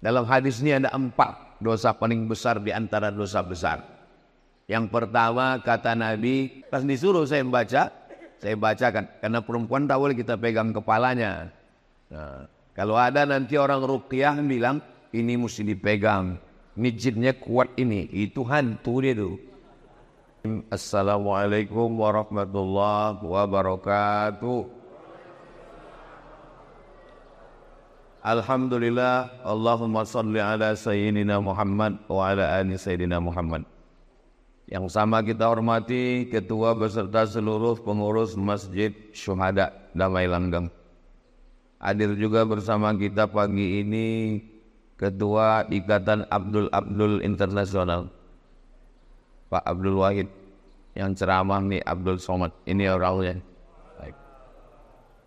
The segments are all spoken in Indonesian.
Dalam hadis ini ada 4 dosa paling besar di antara dosa besar. Yang pertama kata Nabi, pas disuruh saya bacakan. Karena perempuan tak boleh kita pegang kepalanya. Nah, kalau ada nanti orang ruqyah bilang, ini mesti dipegang. Ini jinnya kuat ini. Itu hantu dia tuh. Assalamualaikum warahmatullahi wabarakatuh. Alhamdulillah, Allahumma salli ala Sayyidina Muhammad wa ala ali Sayyidina Muhammad. Yang sama kita hormati ketua beserta seluruh pengurus Masjid Syuhada Damai Langgeng. Hadir juga bersama kita pagi ini Ketua Ikatan Abdul Internasional, Pak Abdul Wahid. Yang ceramah nih Abdul Somad. Ini orangnya. Baik.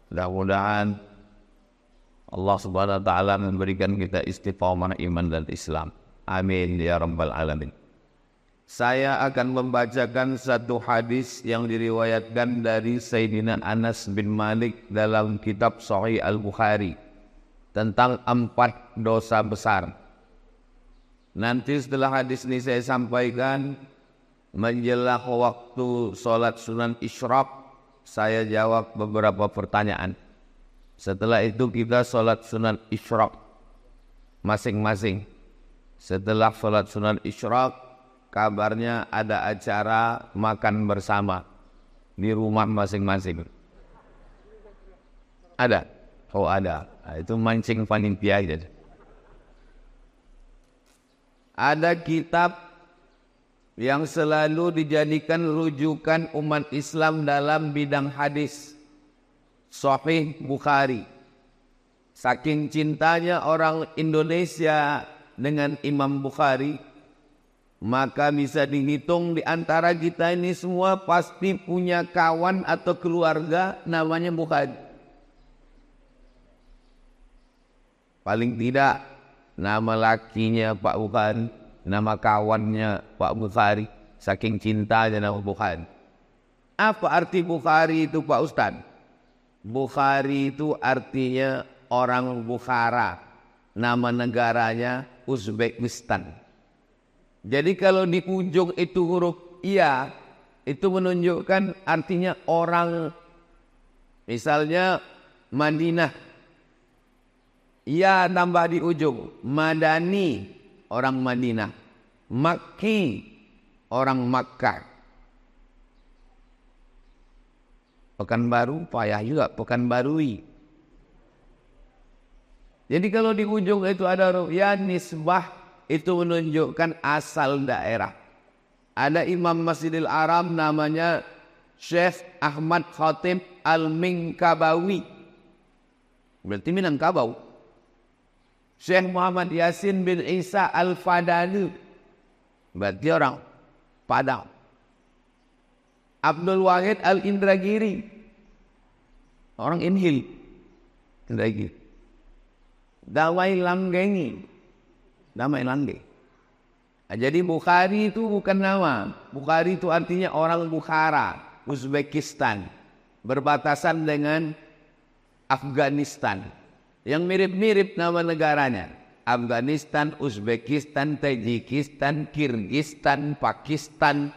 Mudah-mudahan Allah subhanahu wa ta'ala memberikan kita istiqamah iman dan Islam. Amin ya rabbal alamin. Saya akan membacakan satu hadis yang diriwayatkan dari Sayyidina Anas bin Malik dalam kitab Sahih Al-Bukhari tentang 4 dosa besar. Nanti setelah hadis ini saya sampaikan, menjelang waktu sholat sunan isyraq, saya jawab beberapa pertanyaan. Setelah itu kita sholat sunan isyraq masing-masing. Setelah sholat sunan isyraq, kabarnya ada acara makan bersama di rumah masing-masing. Ada? Oh ada. Nah, itu mancing panitia aja. Ada kitab yang selalu dijadikan rujukan umat Islam dalam bidang hadis, Sahih Bukhari. Saking cintanya orang Indonesia dengan Imam Bukhari, maka bisa dihitung di antara kita ini semua pasti punya kawan atau keluarga namanya Bukhari. Paling tidak nama lakinya Pak Bukhari, nama kawannya Pak Bukhari, saking cintanya nama Bukhari. Apa arti Bukhari itu Pak Ustadz? Bukhari itu artinya orang Bukhara. Nama negaranya Uzbekistan. Jadi kalau di ujung itu huruf iya, itu menunjukkan artinya orang. Misalnya Madinah, iya tambah di ujung. Madani, orang Madinah. Makki, orang Makkah. Pekanbaru, payah juga, Pekanbarui. Jadi kalau di ujung itu ada huruf ya, nisbah, itu menunjukkan asal daerah. Ada Imam Masjidil Haram namanya Syekh Ahmad Khatib Al-Minkabawi. Berarti Minangkabau. Syekh Muhammad Yasin bin Isa Al-Fadani. Berarti orang Padang. Abdul Wahid Al-Indragiri, orang Inhil, Indragiri. Damai Langgengi, Damai Langge. Nah, jadi Bukhari itu bukan nama. Bukhari itu artinya orang Bukhara, Uzbekistan, berbatasan dengan Afghanistan. Yang mirip-mirip nama negaranya. Afghanistan, Uzbekistan, Tajikistan, Kirgistan, Pakistan.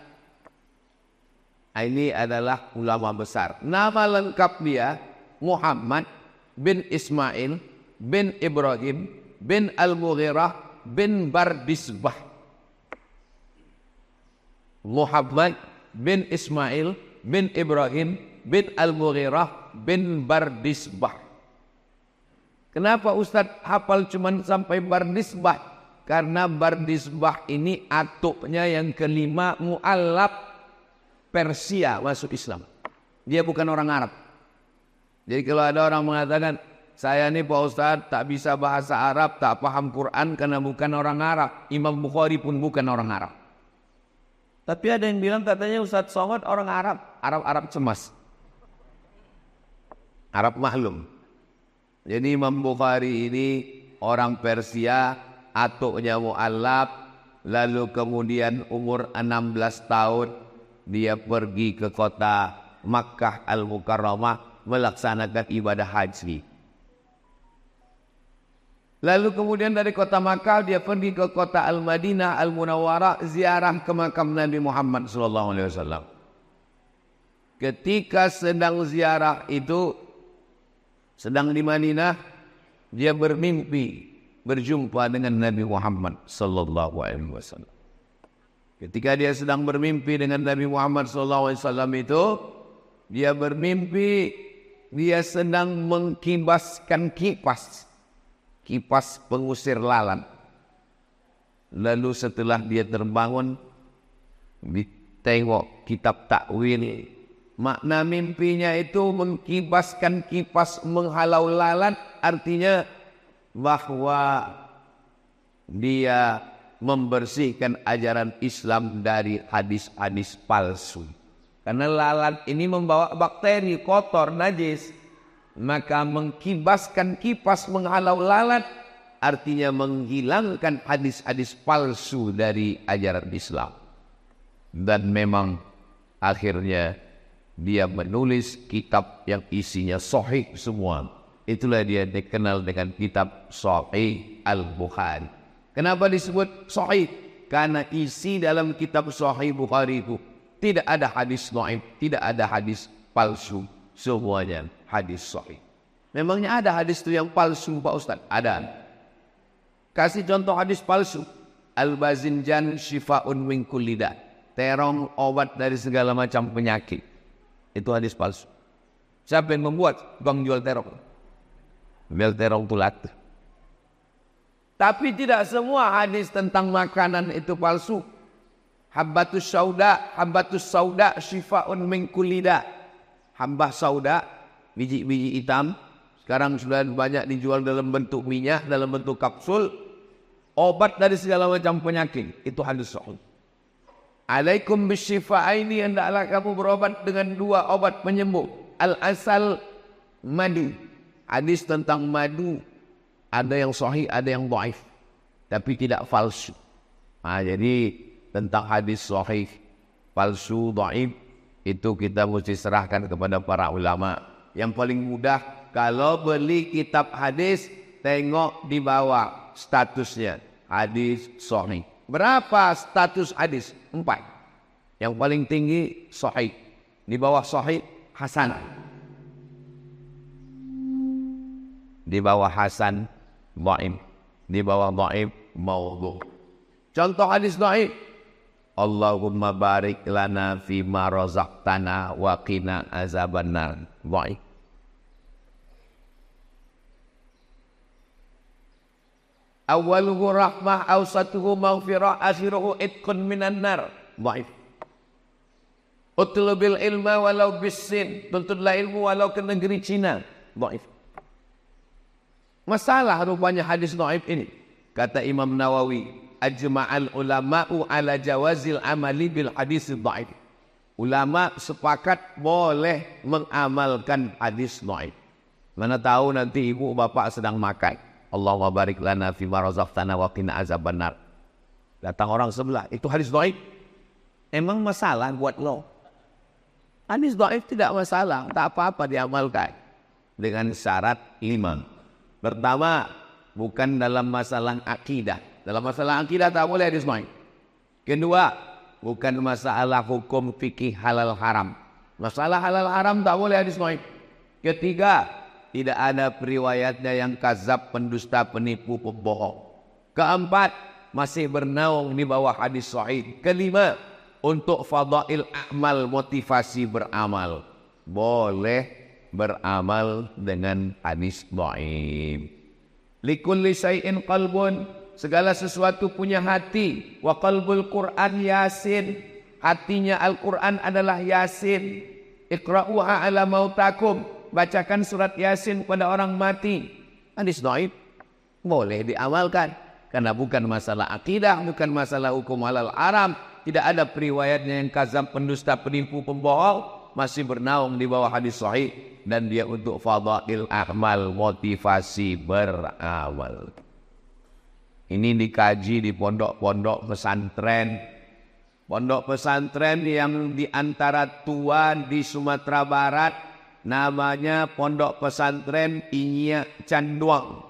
Ini adalah ulama besar. Nama lengkap dia Muhammad bin Ismail bin Ibrahim bin Al-Mughirah bin Bardisbah. Muhammad bin Ismail bin Ibrahim bin Al-Mughirah bin Bardisbah. Kenapa Ustadz hafal cuman sampai Bardisbah? Karena Bardisbah ini atuknya yang kelima, mu'allab Persia masuk Islam. Dia bukan orang Arab. Jadi kalau ada orang mengatakan, saya ini Pak Ustadz tak bisa bahasa Arab, tak paham Quran karena bukan orang Arab. Imam Bukhari pun bukan orang Arab. Tapi ada yang bilang katanya Ustadz Somad orang Arab. Arab cemas. Arab maklum. Jadi Imam Bukhari ini orang Persia, atuknya mu'allab, lalu kemudian umur 16 tahun dia pergi ke kota Makkah Al-Mukarramah melaksanakan ibadah haji. Lalu kemudian dari kota Makkah dia pergi ke kota Al-Madinah Al-Munawwarah ziarah ke makam Nabi Muhammad SAW. Ketika sedang ziarah itu, sedang di Madinah, dia bermimpi berjumpa dengan Nabi Muhammad SAW. Ketika dia sedang bermimpi dengan Nabi Muhammad SAW itu, dia bermimpi dia sedang mengkibaskan kipas pengusir lalat. Lalu setelah dia terbangun, ditengok kitab takwil, makna mimpinya itu mengkibaskan kipas menghalau lalat, artinya bahwa dia membersihkan ajaran Islam dari hadis-hadis palsu. Karena lalat ini membawa bakteri kotor, najis. Maka mengkibaskan kipas menghalau lalat artinya menghilangkan hadis-hadis palsu dari ajaran Islam. Dan memang akhirnya dia menulis kitab yang isinya sahih semua. Itulah dia dikenal dengan kitab Sahih Al-Bukhari. Kenapa disebut sahih? Karena isi dalam kitab Sahih Bukhari itu tidak ada hadis dhaif, tidak ada hadis palsu, semuanya hadis sahih. Memangnya ada hadis itu yang palsu Pak Ustaz? Ada. Kasih contoh hadis palsu. Al-Bazinjan syifa'un min kulli da'. Terong obat dari segala macam penyakit. Itu hadis palsu. Siapa yang membuat? Bang jual terong. Jual terong tulat. Tapi tidak semua hadis tentang makanan itu palsu. Habbatus sauda syifa'un min kulli da'. Hambah sauda, biji-biji hitam, sekarang sudah banyak dijual dalam bentuk minyak, dalam bentuk kapsul, obat dari segala macam penyakit. Itu hadis sahih. Alaikum bisyifa'aini, hendaklah kamu berobat dengan dua obat penyembuh. Al-asal, madu. Hadis tentang madu ada yang sahih, ada yang dhaif, tapi tidak palsu. Jadi tentang hadis sahih, palsu, dhaif, itu kita mesti serahkan kepada para ulama. Yang paling mudah kalau beli kitab hadis, tengok di bawah statusnya hadis sahih. Berapa status hadis? 4. Yang paling tinggi sahih, di bawah sahih hasan, di bawah hasan dhaif, di bawah dhaif maudhu. Contoh hadis dhaif, Allahumma barik lana fima razaqtana wa qina azabannar. Dhaif. Awaluhu rahmah, awsatuhu maghfirah, akhiruhu itqun minan nar. Dhaif. Utlubil ilma walau bisin, tuntutlah ilmu walau ke negeri Cina. Dhaif. Masalah rupanya hadis dhaif ini. Kata Imam Nawawi, ajma'al ulama'u ala jawazil amali bil hadis dhaif. Ulama sepakat boleh mengamalkan hadis dhaif. Mana tahu nanti ibu bapak sedang makan, Allahumma barik lana fima razaqtana wa qina azabannar. Datang orang sebelah, itu hadis dhaif. Emang masalah buat lo? Hadis dhaif tidak masalah, tak apa-apa diamalkan. Dengan syarat 5. Pertama, bukan dalam masalah akidah. Dalam masalah akidah tak boleh hadis dhaif. Kedua, bukan masalah hukum fikih halal haram. Masalah halal haram tak boleh hadis dhaif. Ketiga, tidak ada periwayatnya yang kazab, pendusta, penipu, pembohong. Keempat, masih bernaung di bawah hadis sahih. Kelima, untuk fadail amal, motivasi beramal, boleh beramal dengan hadis dhaif. Likulli syai'in qalbun, segala sesuatu punya hati. Wa qalbul Qur'an Yasin, hatinya Al-Quran adalah Yasin. Iqra'uha ala mautakum, bacakan surat Yasin pada orang mati. Hadis dhaif boleh diamalkan karena bukan masalah akidah, bukan masalah hukum halal haram. Tidak ada periwayatnya yang kazab, pendusta, penipu, pembohong, masih bernaung di bawah hadis sahih, dan dia untuk fadail amal, motivasi beramal. Ini dikaji di pondok-pondok pesantren. Pondok pesantren yang di antara tua di Sumatera Barat, namanya Pondok Pesantren Inya Canduang.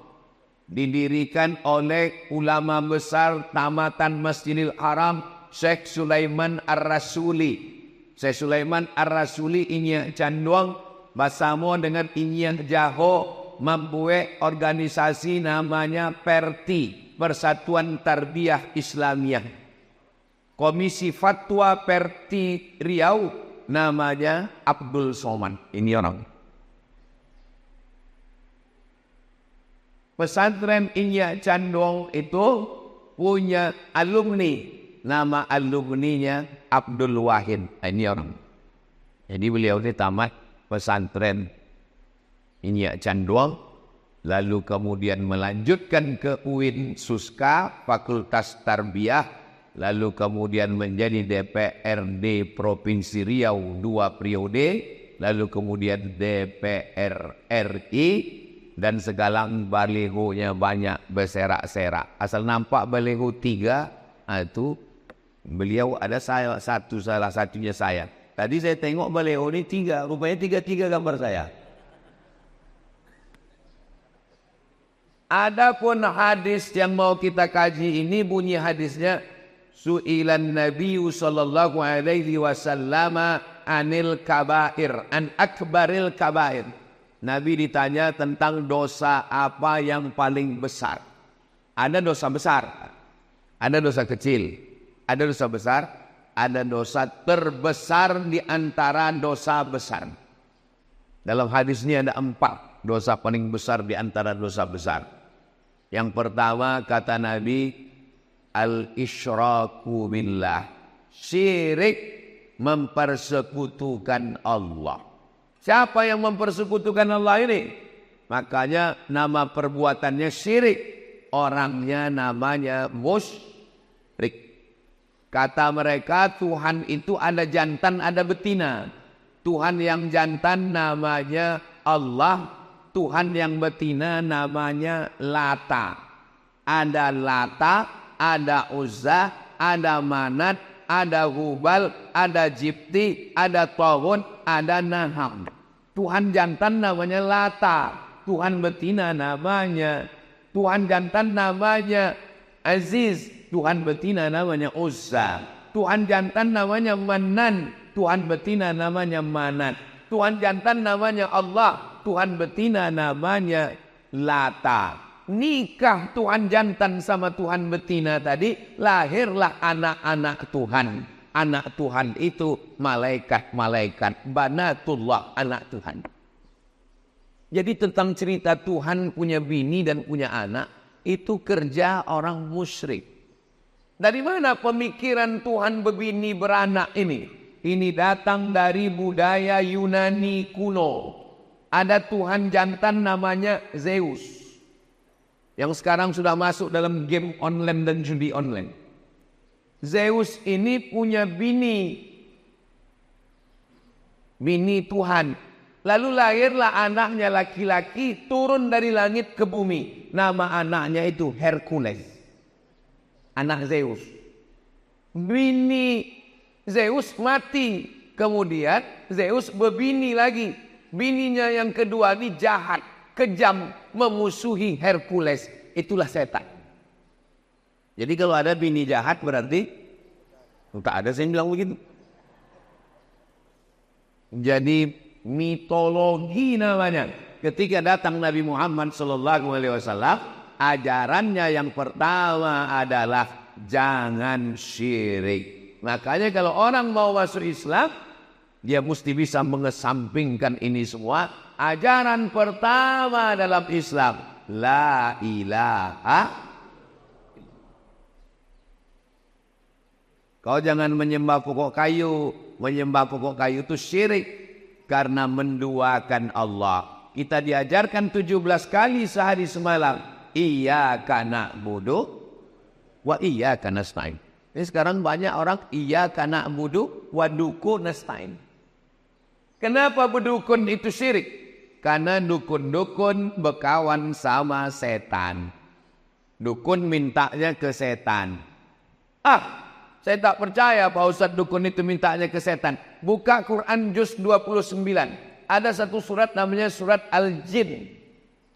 didirikan oleh ulama besar tamatan Masjidil Haram Syekh Sulaiman Ar-Rasuli. Syekh Sulaiman Ar-Rasuli inya canduang bersama dengan inya Jaho membuat organisasi namanya PERTI, Persatuan Tarbiyah Islamiyah. Komisi Fatwa PERTI Riau namanya Abdul Somad. Ini orang. Pesantren Inya Candong itu punya alumni. Nama alumninya Abdul Wahid. Ini orang. Jadi beliau ini tamat pesantren Inya Candong. Lalu kemudian melanjutkan ke UIN Suska, Fakultas Tarbiyah. Lalu kemudian menjadi DPRD Provinsi Riau 2 periode. Lalu kemudian DPR RI. Dan segalang balihonya banyak berserak-serak. Asal nampak baliho 3, itu beliau ada saya satu, salah satunya saya. Tadi saya tengok baliho ini 3, rupanya 3 gambar saya. Adapun hadis yang mau kita kaji ini bunyi hadisnya, Su'ilan Nabiyu sallallahu alaihi wasallam anil kabair, an akbaril kabair. Nabi ditanya tentang dosa apa yang paling besar. Ada dosa besar, ada dosa kecil, ada dosa besar, ada dosa terbesar di antara dosa besar. Dalam hadis ini ada 4 dosa paling besar di antara dosa besar. Yang pertama kata Nabi, al-isyraku billah, syirik, mempersekutukan Allah. Siapa yang mempersekutukan Allah ini? Makanya nama perbuatannya syirik. Orangnya namanya musyrik. Kata mereka Tuhan itu ada jantan, ada betina. Tuhan yang jantan namanya Allah. Tuhan yang betina namanya Lata. Ada Lata, ada Uzza, ada Manat, ada Hubal, ada Jibti, ada Tawun, ada Naham. Tuhan jantan namanya Lata. Tuhan betina namanya, Tuhan jantan namanya Aziz. Tuhan betina namanya Uzza. Tuhan jantan namanya Manan. Tuhan betina namanya Manat. Tuhan jantan namanya Allah. Tuhan betina namanya Lata. Nikah Tuhan jantan sama Tuhan betina tadi, lahirlah anak-anak Tuhan. Anak Tuhan itu malaikat-malaikat, banatullah, anak Tuhan. Jadi tentang cerita Tuhan punya bini dan punya anak, itu kerja orang musyrik. Dari mana pemikiran Tuhan berbini beranak ini? Ini datang dari budaya Yunani kuno. Ada Tuhan jantan namanya Zeus, yang sekarang sudah masuk dalam game online dan judi online. Zeus ini punya bini Tuhan. Lalu lahirlah anaknya laki-laki turun dari langit ke bumi. Nama anaknya itu Hercules, anak Zeus. Bini Zeus mati. Kemudian Zeus berbini lagi. Bininya yang kedua ini jahat, kejam, memusuhi Hercules. Itulah setan. Jadi kalau ada bini jahat berarti tak ada saya bilang begitu. Jadi mitologi namanya. Ketika datang Nabi Muhammad SAW, ajarannya yang pertama adalah jangan syirik. Makanya kalau orang mau masuk Islam, dia mesti bisa mengesampingkan ini semua. Ajaran pertama dalam Islam, la ilaha. Kau jangan menyembah pokok kayu. Menyembah pokok kayu itu syirik, karena menduakan Allah. Kita diajarkan 17 kali sehari semalam, iyyaka na'budu wa iyyaka nasta'in. Ini sekarang banyak orang iyyaka na'budu wa dukun nasta'in. Kenapa berdukun itu syirik? Karena dukun-dukun berkawan sama setan. Dukun mintanya ke setan. Saya tak percaya Pak Ustadz dukun itu mintanya ke setan. Buka Quran juz 29. Ada satu surat namanya surat Al-Jin.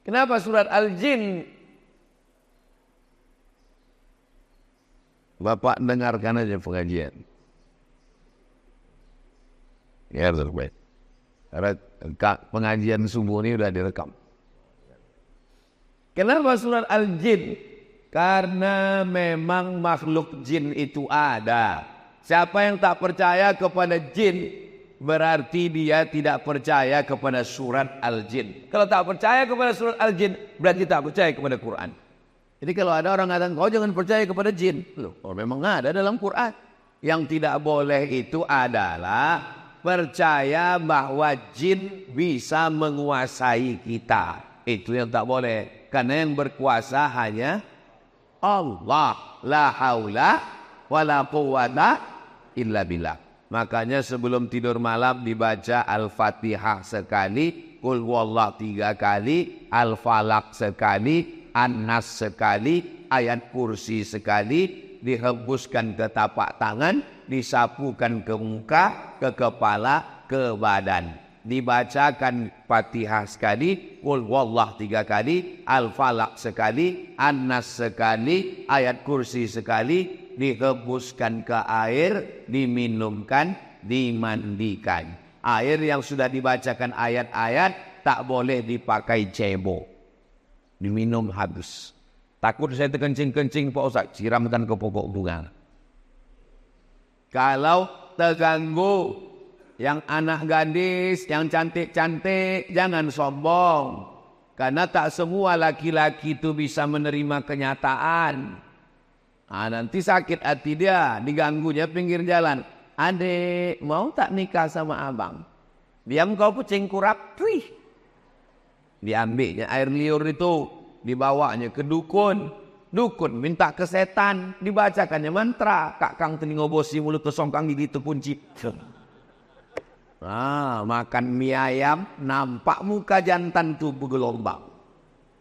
Kenapa surat Al-Jin Bapak dengarkan aja pengajian. Ya terbaik. Karena pengajian subuh ini udah direkam. Kenapa surat Al-Jin? Karena memang makhluk jin itu ada. Siapa yang tak percaya kepada jin, berarti dia tidak percaya kepada surat Al-Jin. Kalau tak percaya kepada surat Al-Jin, berarti tak percaya kepada Quran. Jadi kalau ada orang mengatakan, kau jangan percaya kepada jin. Loh, memang ada dalam Quran. Yang tidak boleh itu adalah percaya bahwa jin bisa menguasai kita. Itu yang tak boleh. Karena yang berkuasa hanya Allah. La haula wa la quwwata illa billah. Makanya sebelum tidur malam dibaca Al-Fatihah sekali, Qul huwallahu 3 kali, Al-Falaq sekali, An-Nas sekali, ayat kursi sekali, dihembuskan ke tapak tangan, disapukan ke muka, ke kepala, ke badan. Dibacakan Fatihah sekali, Qul huwallahu 3 kali, Al-Falaq sekali, An-Nas sekali, ayat kursi sekali, dihembuskan ke air, diminumkan, dimandikan. Air yang sudah dibacakan ayat-ayat tak boleh dipakai cebok. Diminum habis. Takut saya terkencing-kencing Pak Ustaz, siramkan ke pokok bunga. Kalau terganggu yang anak gadis, yang cantik-cantik, jangan sombong. Karena tak semua laki-laki itu bisa menerima kenyataan. Nanti sakit hati dia, diganggunya pinggir jalan. Adek, mau tak nikah sama abang? Diam kau kucing kurap. Wih. Diambilnya air liur itu, dibawanya ke dukun. Dukun minta ke setan, dibacakannya mantra. Kakang telinga bosi mulut kesongkang gigi terkunci. Makan mie ayam, nampak muka jantan tuh bergelombang.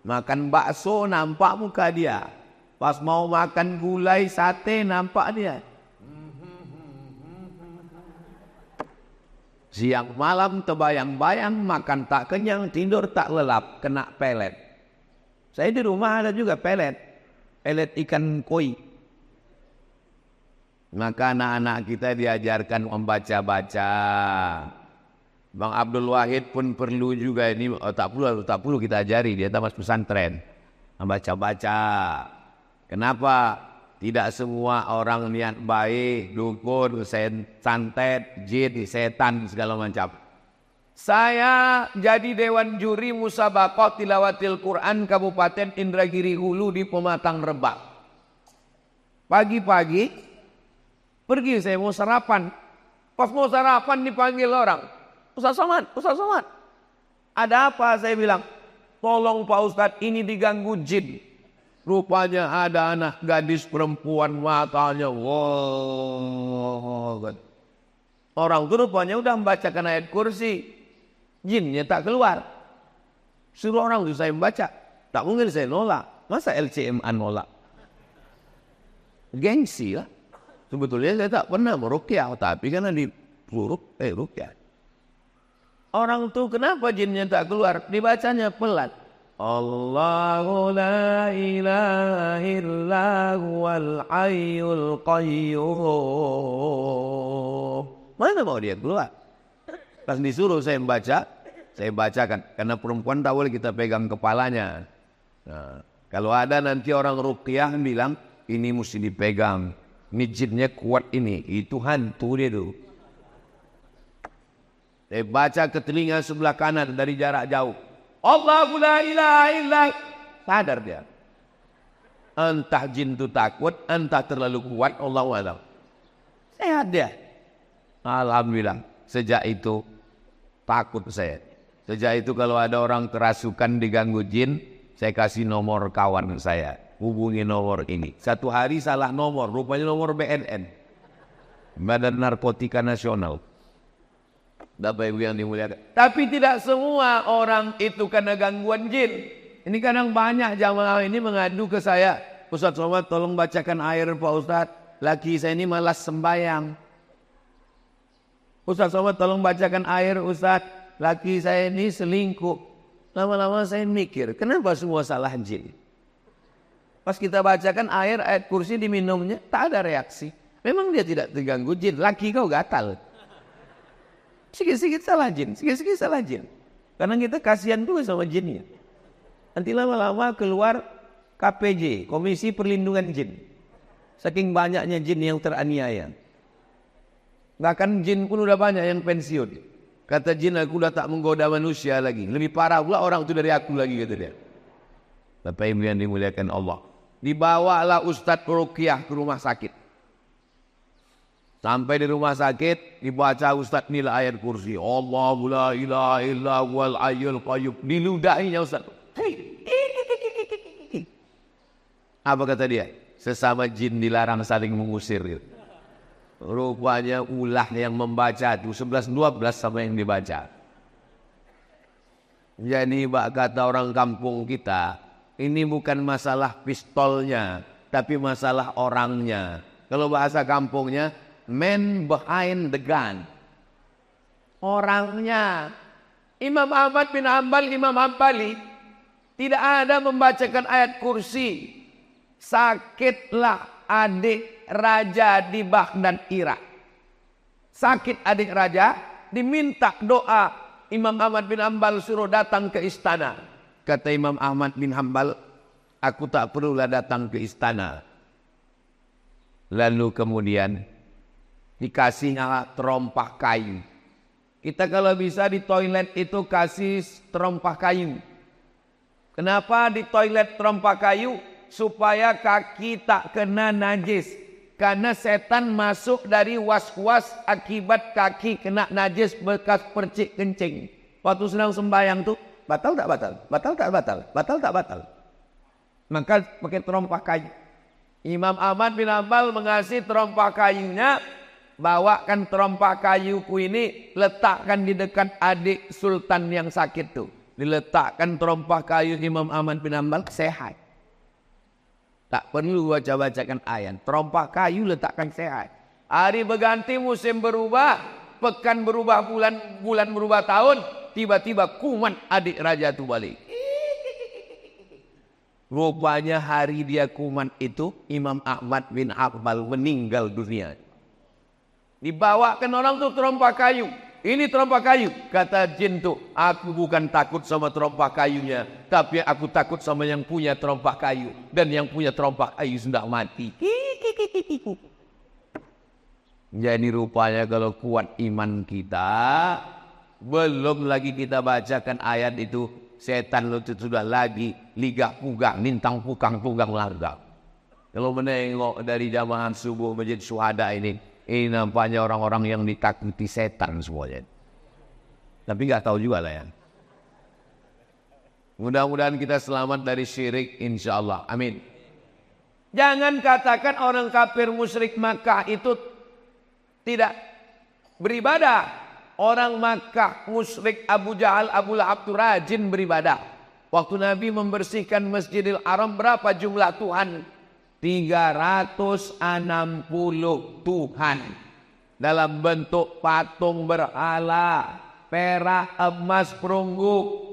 Makan bakso, nampak muka dia. Pas mau makan gulai sate, nampak dia. Siang malam terbayang-bayang, makan tak kenyang, tidur tak lelap, kena pelet. Saya di rumah ada juga pelet. Pelet ikan koi. Maka anak-anak kita diajarkan membaca-baca. Bang Abdul Wahid pun perlu juga ini, tak perlu kita ajari, dia tamat pesantren. Membaca-baca. Kenapa? Tidak semua orang niat baik, dukun, santet, jin, setan, segala macam. Saya jadi Dewan Juri Musabaqah Tilawatil Quran Kabupaten Indragiri Hulu di Pematang Rebak. Pagi-pagi, pergi saya mau sarapan. Pas mau sarapan dipanggil orang. Ustaz Somad, Ustaz Somad. Ada apa? Saya bilang, tolong Pak Ustadz, ini diganggu jin. Rupanya ada anak gadis perempuan matanya. Wow. Orang itu rupanya udah membacakan ayat kursi. Jinnya tak keluar. Suruh orang itu saya membaca. Tak mungkin saya nolak. Masa LCMA nolak? Gengsi lah. Sebetulnya saya tak pernah meruqyah. Tapi karena di ruqyah. Orang itu kenapa jinnya tak keluar? Dibacanya pelan. Allahu la ilaha illa huwal hayyul qayyum. Mana mau dia keluar? Pas disuruh saya membaca, saya bacakan. Karena perempuan tak boleh kita pegang kepalanya. Nah, kalau ada nanti orang ruqyah bilang, ini mesti dipegang. Ini jinnya kuat ini. Itu hantu dia tuh. Saya baca ke telinga sebelah kanan dari jarak jauh. Allahu la ilaha illa. Sadar dia. Entah jin itu takut, entah terlalu kuat, Allahu a'lam. Sehat dia. Alhamdulillah. Sejak itu takut saya. Sejak itu kalau ada orang kerasukan diganggu jin, saya kasih nomor kawan saya. Hubungi nomor ini. Satu hari salah nomor, rupanya nomor BNN. Badan Narkotika Nasional. Bapak Ibu yang dimuliakan. Tapi tidak semua orang itu karena gangguan jin. Ini kadang banyak jamaah ini mengadu ke saya. Ustaz Somad tolong bacakan air Pak Ustaz. Laki saya ini malas sembahyang. Ustaz Somad tolong bacakan air Ustaz. Laki saya ini selingkuh. Lama-lama saya mikir, kenapa semua salah jin? Pas kita bacakan ayat kursi diminumnya, tak ada reaksi. Memang dia tidak terganggu jin, laki kau gatal. Sikit-sikit salah jin, sikit-sikit salah jin. Karena kita kasihan tuh sama jinnya. Nanti lama-lama keluar KPJ, Komisi Perlindungan Jin. Saking banyaknya jin yang teraniaya. Bahkan jin pun udah banyak yang pensiun. Kata jin, aku udah tak menggoda manusia lagi. Lebih parah pula orang itu dari aku lagi, kata dia. Bapak Ibu yang dimuliakan Allah. Dibawalah Ustadz Ruqyah ke rumah sakit. Sampai di rumah sakit, dibaca Ustadz nilai ayat kursi. Allahu la ilaha illa huwal hayyul qayyum. Diludahinya Ustadz. Apa kata dia? Sesama jin dilarang saling mengusir. Rupanya ulah yang membaca itu 11-12 sama yang dibaca. Jadi kata orang kampung kita, ini bukan masalah pistolnya, tapi masalah orangnya. Kalau bahasa kampungnya, man behind the gun. Orangnya. Imam Ahmad bin Hanbal, Imam Hambali tidak ada membacakan ayat kursi. Sakitlah adik raja di Baghdad, Irak. Sakit adik raja, diminta doa. Imam Ahmad bin Hanbal suruh datang ke istana. Kata Imam Ahmad bin Hanbal, aku tak perlulah datang ke istana. Lalu kemudian dikasihnya terompah kayu. Kita kalau bisa di toilet itu kasih terompah kayu. Kenapa di toilet terompah kayu? Supaya kaki tak kena najis. Karena setan masuk dari was-was akibat kaki kena najis bekas percik kencing. Waktu sedang sembahyang tuh, batal tak batal? Batal tak batal? Batal tak batal? Maka pakai terompah kayu. Imam Ahmad bin Hanbal mengasih terompah kayunya. Bawakan terompah kayuku ini, letakkan di dekat adik sultan yang sakit tuh. Diletakkan terompah kayu Imam Ahmad bin Hanbal, sehat. Tak perlu baca-bacakan ayat. Terompah kayu letakkan sehat. Hari berganti, musim berubah, pekan berubah, bulan berubah tahun, tiba-tiba kuman adik raja itu balik. Rupanya hari dia kuman itu, Imam Ahmad bin Hanbal meninggal dunia. Dibawakan orang tuh terompah kayu. Ini terompah kayu. Kata jin tuh, aku bukan takut sama terompah kayunya, tapi aku takut sama yang punya terompah kayu. Dan yang punya terompah kayu sudah mati. Jadi rupanya kalau kuat iman kita, belum lagi kita bacakan ayat itu, setan itu sudah lagi ligah pugang, nintang pukang larga. Kalau menengok dari jamaah subuh Masjid Syuhada ini nampaknya orang-orang yang ditakuti setan semuanya. Tapi nggak tahu juga lah ya. Mudah-mudahan kita selamat dari syirik, insya Allah. Amin. Jangan katakan orang kafir musyrik Makkah itu tidak beribadah. Orang Makkah musyrik Abu Jahal, Abu Lahab itu rajin beribadah. Waktu Nabi membersihkan Masjidil Haram, berapa jumlah Tuhan? 360 Tuhan dalam bentuk patung berhala, perak, emas, perunggu,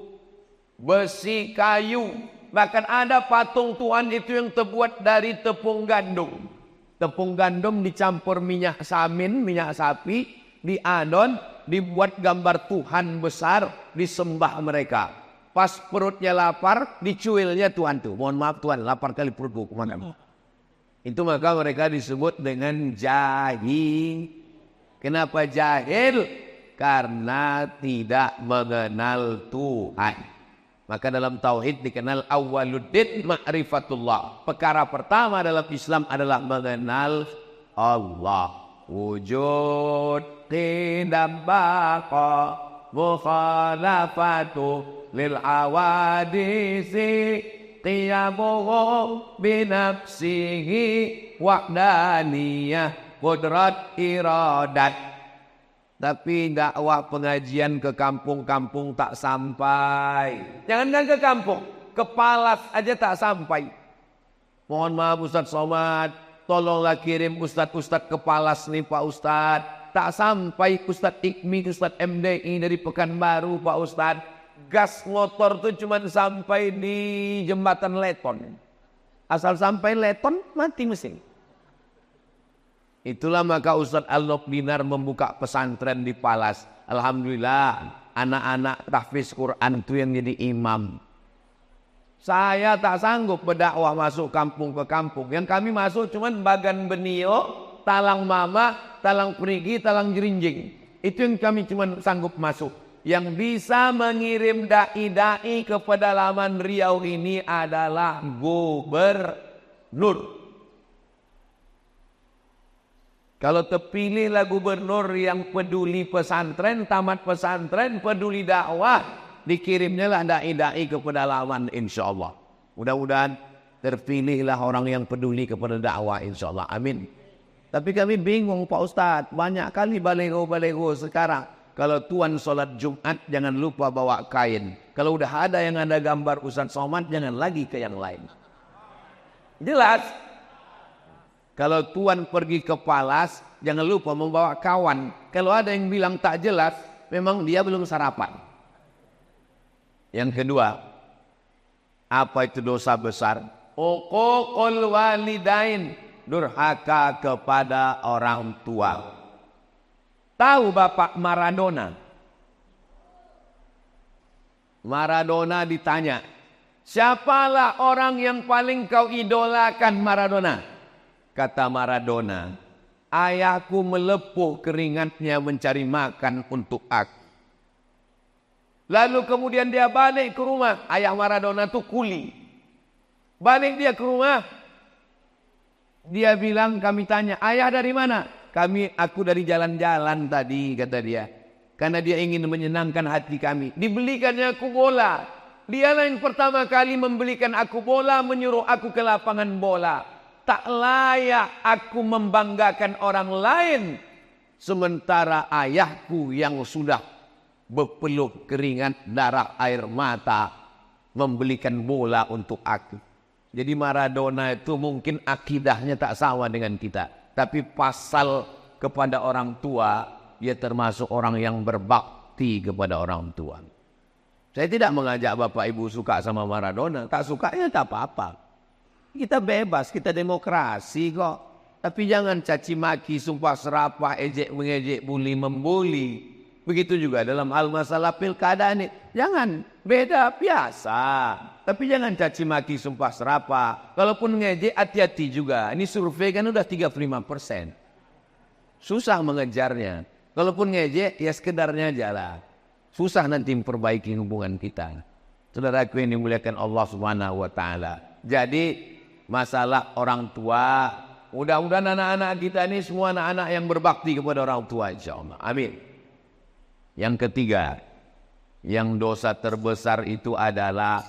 besi, kayu. Bahkan ada patung Tuhan itu yang terbuat dari tepung gandum. Tepung gandum dicampur minyak samin, minyak sapi, diadon, dibuat gambar Tuhan besar, disembah mereka. Pas perutnya lapar, dicuilnya Tuhan tuh. Mohon maaf Tuhan, lapar kali perutku, kemana? Itu maka mereka disebut dengan jahil. Kenapa jahil? Karena tidak mengenal Tuhan. Maka dalam tauhid dikenal awwaluddin ma'rifatullah. Perkara pertama dalam Islam adalah mengenal Allah. Wujud tidak baqa mukhalafatu lil awadisi qiyamuhu binafsihi wahdaniyah qudrat iradat. Tapi dakwah pengajian ke kampung-kampung tak sampai. Jangankan ke kampung, ke Palas aja tak sampai. Mohon maaf Ustadz Somad, tolonglah kirim Ustadz-Ustadz ke Palas nih Pak Ustadz. Tak sampai Ustadz Ikmi, Ustadz MDI dari Pekanbaru Pak Ustadz. Gas motor tuh cuma sampai di jembatan Leton. Asal sampai leton, mati mesin. Itulah maka Ustadz Al-Nob Dinar membuka pesantren di Palas. Alhamdulillah, anak-anak tahfiz Quran itu yang jadi imam. Saya tak sanggup berdakwah masuk kampung ke kampung. Yang kami masuk cuman Bagan Benio, Talang Mama, Talang Perigi, Talang Jerinjing. Itu yang kami cuman sanggup masuk. Yang bisa mengirim dai-dai ke pedalaman Riau ini adalah gubernur. Kalau terpilihlah gubernur yang peduli pesantren, tamat pesantren, peduli dakwah, dikirimnya lah dai-dai ke pedalaman insyaAllah. Mudah-mudahan terpilihlah orang yang peduli kepada dakwah insyaAllah. Amin. Tapi kami bingung Pak Ustadz, banyak kali balego-balego sekarang. Kalau tuan sholat Jumat jangan lupa bawa kain. Kalau udah ada yang ada gambar Ustadz Somad jangan lagi ke yang lain. Jelas. Kalau tuan pergi ke Palas jangan lupa membawa kawan. Kalau ada yang bilang tak jelas memang dia belum sarapan. Yang kedua, apa itu dosa besar? Uququl walidain, durhaka kepada orang tua. Tahu Bapak Maradona? Maradona ditanya, siapalah orang yang paling kau idolakan Maradona? Kata Maradona, ayahku melepuh keringatnya mencari makan untuk aku. Lalu kemudian dia balik ke rumah. Ayah Maradona itu kuli. Balik dia ke rumah. Dia bilang, kami tanya, ayah dari mana? Aku dari jalan-jalan tadi, kata dia. Karena dia ingin menyenangkan hati kami. Dibelikannya aku bola. Dialah yang pertama kali membelikan aku bola, menyuruh aku ke lapangan bola. Tak layak aku membanggakan orang lain. Sementara ayahku yang sudah berpeluh keringat, darah, air mata, membelikan bola untuk aku. Jadi Maradona itu mungkin akidahnya tak sama dengan kita. Tapi pasal kepada orang tua, dia termasuk orang yang berbakti kepada orang tua. Saya tidak mengajak Bapak Ibu suka sama Maradona. Tak suka ya tak apa-apa. Kita bebas, kita demokrasi kok. Tapi jangan caci maki, sumpah serapah, ejek mengejek, bully membuli. Begitu juga dalam hal masalah pilkada ini. Jangan, beda biasa. Tapi jangan caci maki, sumpah serapah. Kalaupun ngejek, hati-hati juga. Ini survei kan udah 35%. Susah mengejarnya. Kalaupun ngejek, ya sekedarnya aja lah. Susah nanti memperbaiki hubungan kita. Saudaraku yang dimuliakan Allah Subhanahu wa Ta'ala. Jadi masalah orang tua, mudah-mudahan anak-anak kita ini semua anak-anak yang berbakti kepada orang tua insyaallah. Amin. Yang ketiga, yang dosa terbesar itu adalah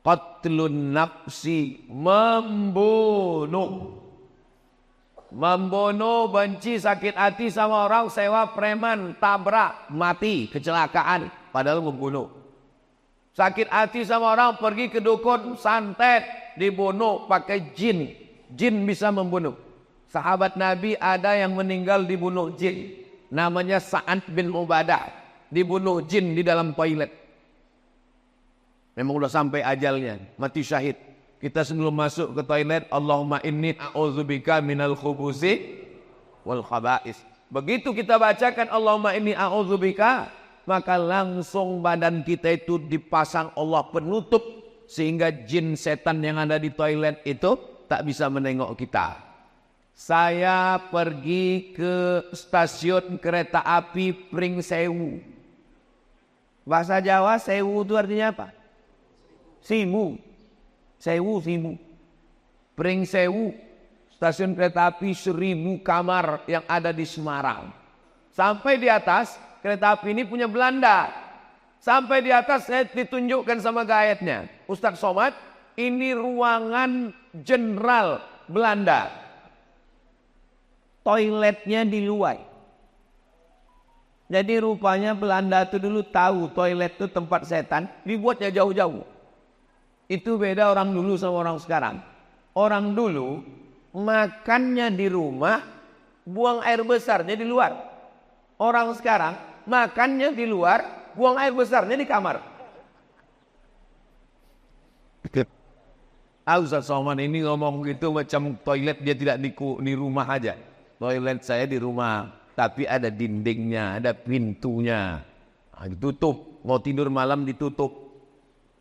qatlun nafsi, membunuh. Membunuh, benci, sakit hati sama orang, sewa preman, tabrak, mati, kecelakaan, padahal membunuh. Sakit hati sama orang, pergi ke dukun, santet, dibunuh pakai jin. Jin bisa membunuh. Sahabat Nabi ada yang meninggal dibunuh jin. Namanya Sa'ad bin Ubadah. Dibunuh jin di dalam toilet. Memang udah sampai ajalnya, mati syahid. Kita sebelum masuk ke toilet, Allahumma inni a'udzubika minal khubusi wal khaba'is. Begitu kita bacakan Allahumma inni a'udzubika, maka langsung badan kita itu dipasang Allah penutup sehingga jin setan yang ada di toilet itu tak bisa menengok kita. Saya pergi ke stasiun kereta api Pringsewu. Bahasa Jawa sewu itu artinya apa? Simu. Sewu, simu. Pringsewu, stasiun kereta api 1000 kamar yang ada di Semarang. Sampai di atas, kereta api ini punya Belanda. Sampai di atas saya ditunjukkan sama guide-nya. Ustadz Somad, ini ruangan jenderal Belanda. Toiletnya di luar. Jadi rupanya Belanda itu dulu tahu toilet itu tempat setan, dibuatnya jauh-jauh. Itu beda orang dulu sama orang sekarang. Orang dulu makannya di rumah, buang air besarnya di luar. Orang sekarang makannya di luar, buang air besarnya di kamar. Ustaz Somad ini ngomong gitu macam toilet dia tidak di rumah aja. Toilet saya di rumah, tapi ada dindingnya, ada pintunya. Ditutup, mau tidur malam ditutup.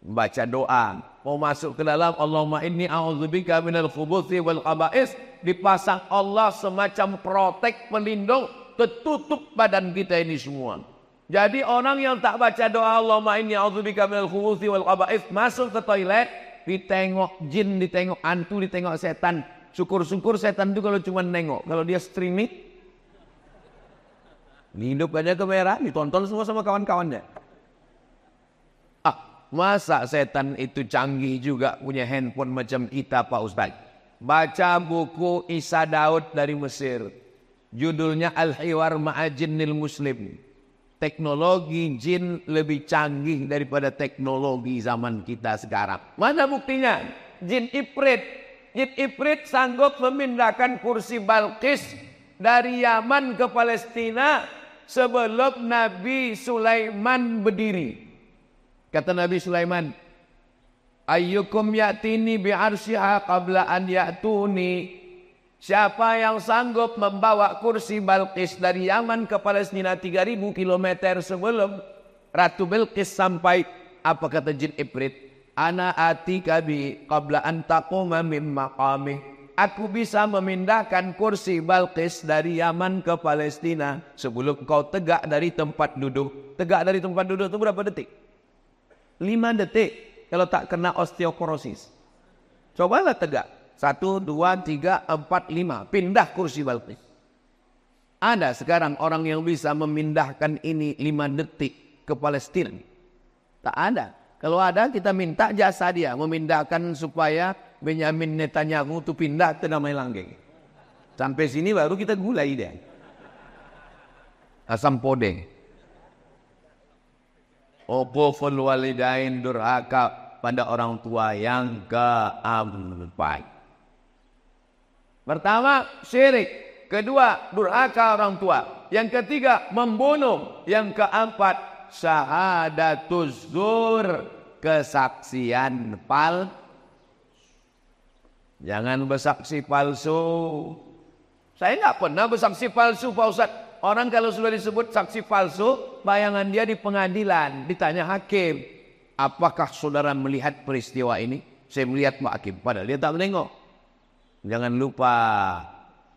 Baca doa, mau masuk ke dalam Allahumma inni a'udzubika minal khubuthi wal khaba'is, dipasang Allah semacam protek pelindung, tertutup badan kita ini semua. Jadi orang yang tak baca doa Allahumma inni a'udzubika minal khubuthi wal khaba'is, masuk ke toilet, ditengok jin, ditengok hantu, ditengok setan. Syukur-syukur setan itu kalau cuma nengok, kalau dia streaming, hidup aja kamera, ditonton semua sama kawan-kawannya. Masa setan itu canggih juga punya handphone macam kita Pak Ustaz. Baca buku Isa Daud dari Mesir. Judulnya Al-Hiwar Ma'ajinnil Muslim. Teknologi jin lebih canggih daripada teknologi zaman kita sekarang. Mana buktinya? Jin Ifrit. Jin Ifrit sanggup memindahkan kursi Balqis dari Yaman ke Palestina sebelum Nabi Sulaiman berdiri. Kata Nabi Sulaiman, ayyukum ya'tini bi'arsyiha qabla an ya'tuni. Siapa yang sanggup membawa kursi Balqis dari Yaman ke Palestina 3000 km sebelum Ratu Bilqis sampai, apa kata jin Ifrit? Ana atika bi qabla an taquma min maqami. Aku bisa memindahkan kursi Balqis dari Yaman ke Palestina sebelum kau tegak dari tempat duduk. Tegak dari tempat duduk itu berapa detik? 5 detik kalau tak kena osteoporosis. Cobalah tegak. 1, 2, 3, 4, 5. Pindah kursi Balqis. Ada sekarang orang yang bisa memindahkan ini 5 detik ke Palestina? Tak ada. Kalau ada kita minta jasa dia memindahkan supaya Benyamin Netanyahu itu pindah ke Damai Langgeng. Sampai sini baru kita gulai dia. Asam podeng. Uquful walidain, durhaka pada orang tua yang keempat. Pertama, syirik. Kedua, durhaka orang tua. Yang ketiga, membunuh. Yang keempat, syahadatuz zur, kesaksian palsu. Jangan bersaksi palsu. Saya nggak pernah bersaksi palsu Pak Ustaz. Orang kalau sudah disebut saksi palsu, bayangan dia di pengadilan, ditanya hakim, apakah saudara melihat peristiwa ini? Saya melihat Pak Hakim, padahal dia tak menengok. Jangan lupa,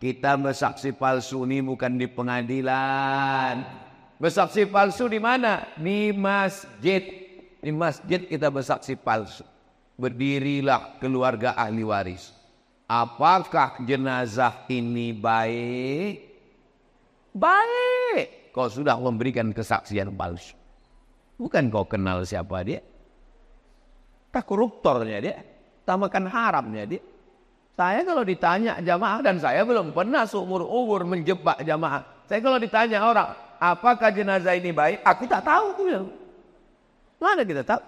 kita bersaksi palsu ini bukan di pengadilan. Bersaksi palsu di mana? Di masjid. Di masjid kita bersaksi palsu. Berdirilah keluarga ahli waris. Apakah jenazah ini baik? Baik. Kau sudah memberikan kesaksian palsu. Bukan kau kenal siapa dia. Tak koruptornya dia. Tak makan haramnya dia. Saya kalau ditanya jamaah, dan saya belum pernah seumur-umur menjebak jamaah. Saya kalau ditanya orang, apakah jenazah ini baik? Aku tak tahu. Mana kita tahu?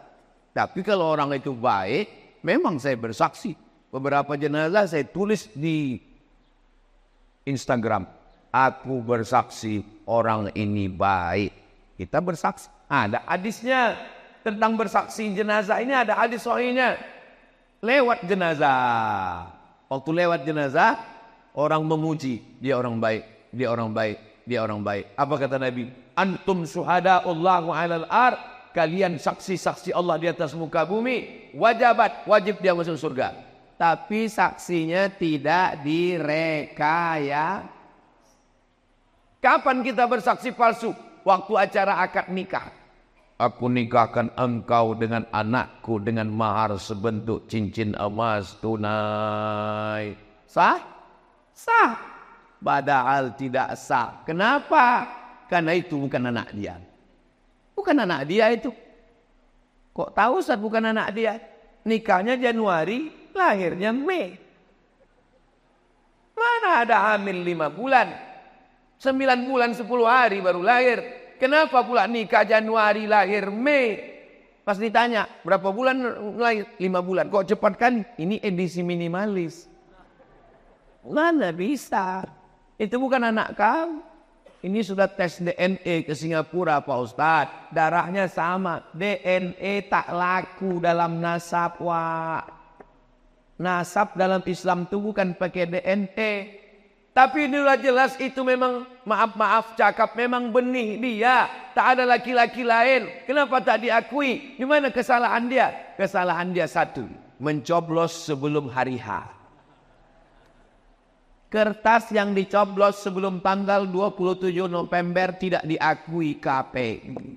Tapi kalau orang itu baik, memang saya bersaksi. Beberapa jenazah saya tulis di Instagram. Aku bersaksi orang ini baik. Kita bersaksi. Ada hadisnya tentang bersaksi jenazah ini, ada hadis sahihnya. Lewat jenazah. Waktu lewat jenazah, orang memuji. Dia orang baik, dia orang baik, dia orang baik. Apa kata Nabi? Antum syuhada'ullahu alal ar. Kalian saksi-saksi Allah di atas muka bumi. Wajib dia masuk surga. Tapi saksinya tidak direkayasa. Kapan kita bersaksi palsu? Waktu acara akad nikah. Aku nikahkan engkau dengan anakku dengan mahar sebentuk cincin emas tunai. Sah? Sah. Padahal tidak sah. Kenapa? Karena itu bukan anak dia. Bukan anak dia itu. Kok tahu Ustaz bukan anak dia? Nikahnya Januari, lahirnya Mei. Mana ada hamil 5 bulan? 9 bulan 10 hari baru lahir. Kenapa pula nikah Januari lahir Mei? Pas ditanya berapa bulan lahir? 5 bulan. Kok cepat kan? Ini edisi minimalis. Mana bisa? Itu bukan anak kamu. Ini sudah tes DNA ke Singapura Pak Ustadz. Darahnya sama. DNA tak laku dalam nasab Wak. Nasab dalam Islam itu bukan pakai DNA. Tapi inilah jelas itu memang, maaf cakap, memang benih dia. Tak ada laki-laki lain. Kenapa tak diakui? Di mana kesalahan dia? Kesalahan dia satu, mencoblos sebelum hari H. Kertas yang dicoblos sebelum tanggal 27 November tidak diakui KPU.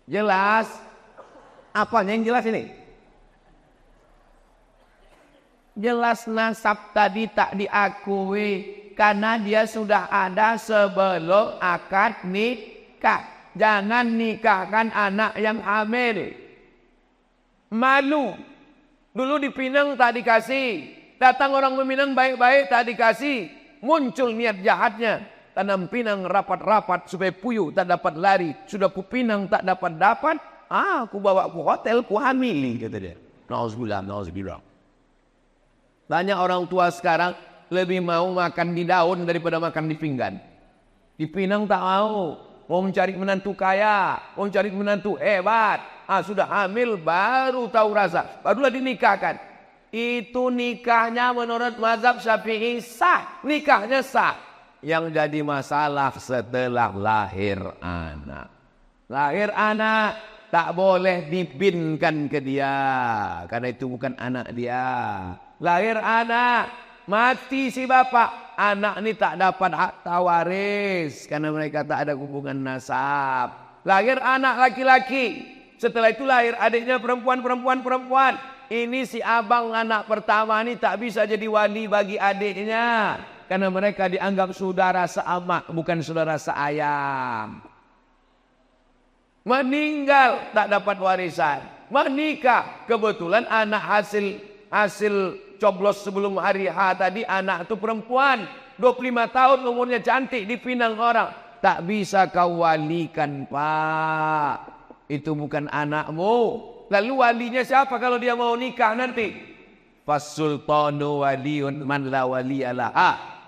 Jelas? Apanya yang jelas ini? Jelas nasab tadi tak diakui karena dia sudah ada sebelum akad nikah. Jangan nikahkan anak yang hamil. Malu. Dulu di Pinang tak dikasih. Datang orang meminang baik-baik tak dikasih. Muncul niat jahatnya. Tanam pinang rapat-rapat supaya puyuh tak dapat lari. Sudah ku pinang tak dapat-dapat. Aku bawa ku hotel, ku hamili, kata dia. Nauzubillah. Banyak orang tua sekarang lebih mau makan di daun daripada makan di pinggan. Di Pinang tak mau. Mau mencari menantu kaya. Mau mencari menantu hebat. Sudah hamil baru tahu rasa. Barulah dinikahkan. Itu nikahnya menurut mazhab Syafi'i sah. Nikahnya sah. Yang jadi masalah setelah lahir anak. Lahir anak tak boleh dibinkan ke dia. Karena itu bukan anak dia. Lahir anak, mati si bapak, anak ini tak dapat hak tawaris karena mereka tak ada hubungan nasab. Lahir anak laki-laki, setelah itu lahir adiknya perempuan. Ini si abang anak pertama ini tak bisa jadi wali bagi adiknya karena mereka dianggap saudara seamak, bukan saudara seayam. Meninggal tak dapat warisan. Menikah, kebetulan anak hasil coblos sebelum hari H tadi, anak itu perempuan 25 tahun umurnya, cantik, dipinang orang. Tak bisa kau walikan, Pak. Itu bukan anakmu. Lalu walinya siapa kalau dia mau nikah nanti? Fasultanu waliyun man la waliyalah.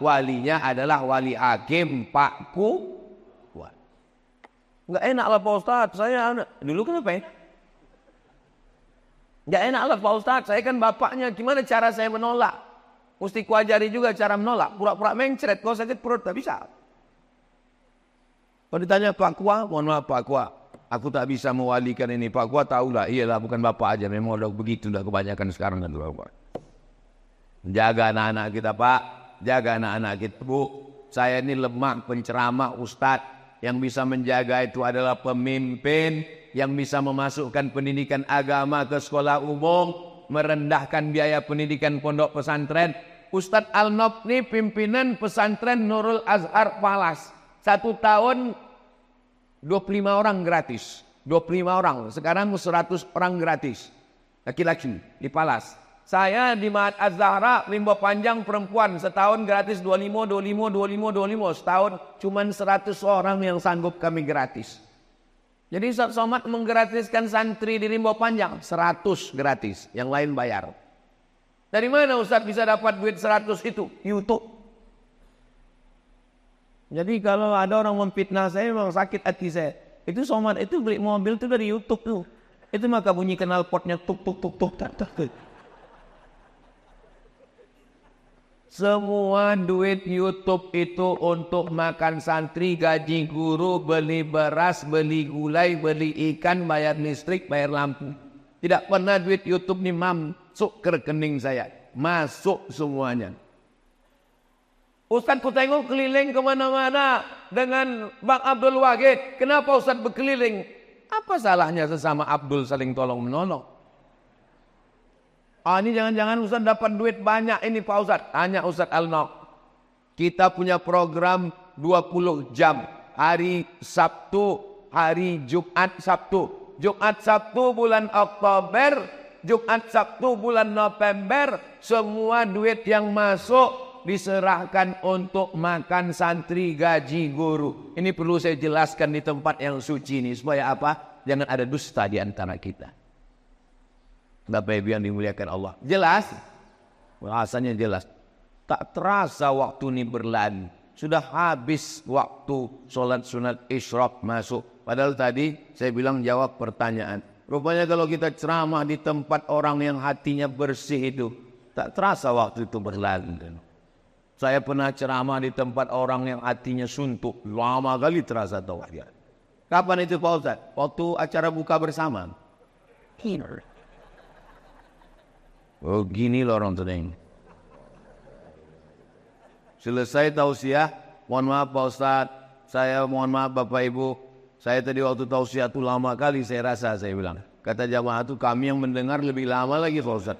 Walinya adalah wali hakim, Pakku. Enggak enak lah Pak Ustadz, saya dulu kenapa ya? Enggak enak lah Pak Ustadz, saya kan bapaknya, gimana cara saya menolak? Mesti kuajari juga cara menolak. Pura-pura mencret, kalau sakit perut tak bisa. Kalau ditanya Pak Kua, mohon maaf Pak Kua, aku tak bisa mewalikan ini. Pak Kua tahulah, iyalah bukan bapak aja, memang udah begitu, udah kebanyakan sekarang kan Pak. Jaga anak-anak kita Pak, jaga anak-anak kita Bu. Saya ini lemah penceramah Ustadz. Yang bisa menjaga itu adalah pemimpin yang bisa memasukkan pendidikan agama ke sekolah umum, merendahkan biaya pendidikan pondok pesantren. Ustadz Al-Nob ini pimpinan pesantren Nurul Azhar Palas. 1 tahun 25 orang gratis. 25 orang, sekarang 100 orang gratis. Laki-laki di Palas. Saya di Mahat Az-Zahra, Limbo Panjang perempuan, setahun gratis 25. Setahun cuman 100 orang yang sanggup kami gratis. Jadi Ustaz Somad menggratiskan santri di Limbo Panjang 100 gratis, yang lain bayar. Dari mana Ustaz bisa dapat duit 100 itu? YouTube. Jadi kalau ada orang memfitnah saya, memang sakit hati saya. Itu Somad itu beli mobil itu dari YouTube tuh. Itu maka bunyi knalpotnya tuk tuk tuk tuk tak tak. Semua duit YouTube itu untuk makan santri, gaji guru, beli beras, beli gulai, beli ikan, bayar listrik, bayar lampu. Tidak pernah duit YouTube ini masuk ke rekening saya. Masuk semuanya. Ustaz ku tengok keliling kemana-mana dengan Bang Abdul Wahid. Kenapa Ustaz berkeliling? Apa salahnya sesama Abdul saling tolong menolong? Ini jangan-jangan Ustaz dapat duit banyak ini Pak Ustaz. Tanya Ustaz Al-Noq. Kita punya program 20 jam. Hari Sabtu, hari Jumat Sabtu. Jumat Sabtu bulan Oktober, Jumat Sabtu bulan November. Semua duit yang masuk diserahkan untuk makan santri, gaji guru. Ini perlu saya jelaskan di tempat yang suci ini. Supaya apa? Jangan ada dusta di antara kita. Bapak Ibu yang dimuliakan Allah. Jelas? Bahasanya jelas. Tak terasa waktu ini berlalu. Sudah habis waktu sholat sunat isyraq masuk. Padahal tadi saya bilang jawab pertanyaan. Rupanya kalau kita ceramah di tempat orang yang hatinya bersih itu, Tak terasa waktu itu berlalu. Saya pernah ceramah di tempat orang yang hatinya suntuk. Lama kali terasa tauhid. Kapan itu Pak Ustaz? Waktu acara buka bersama. Oh gini loh orang tuh. Selesai tausiah, mohon maaf Pak Ustaz, saya mohon maaf Bapak Ibu, saya tadi waktu tausiah itu lama kali saya rasa, saya bilang. Kata jamaah itu kami yang mendengar lebih lama lagi Pak Ustaz.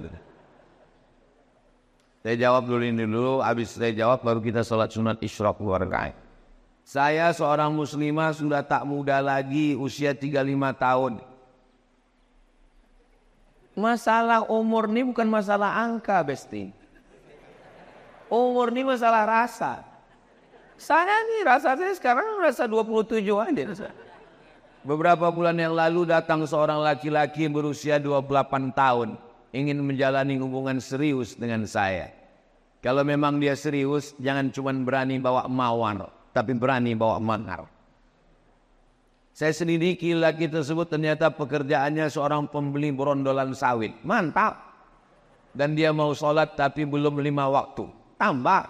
Saya jawab dulu ini dulu, habis saya jawab baru kita sholat sunat isyraq 2 rakaat. Saya seorang muslimah sudah tak muda lagi, usia 35 tahun. Masalah umur ini bukan masalah angka, Besti. Umur ini masalah rasa. Saya nih rasa saya sekarang rasa 27 aja. Beberapa bulan yang lalu datang seorang laki-laki berusia 28 tahun. Ingin menjalani hubungan serius dengan saya. Kalau memang dia serius, jangan cuma berani bawa mawar, tapi berani bawa mahar. Saya selidiki laki tersebut ternyata pekerjaannya seorang pembeli berondolan sawit. Mantap. Dan dia mau sholat tapi belum 5 waktu. Tambah.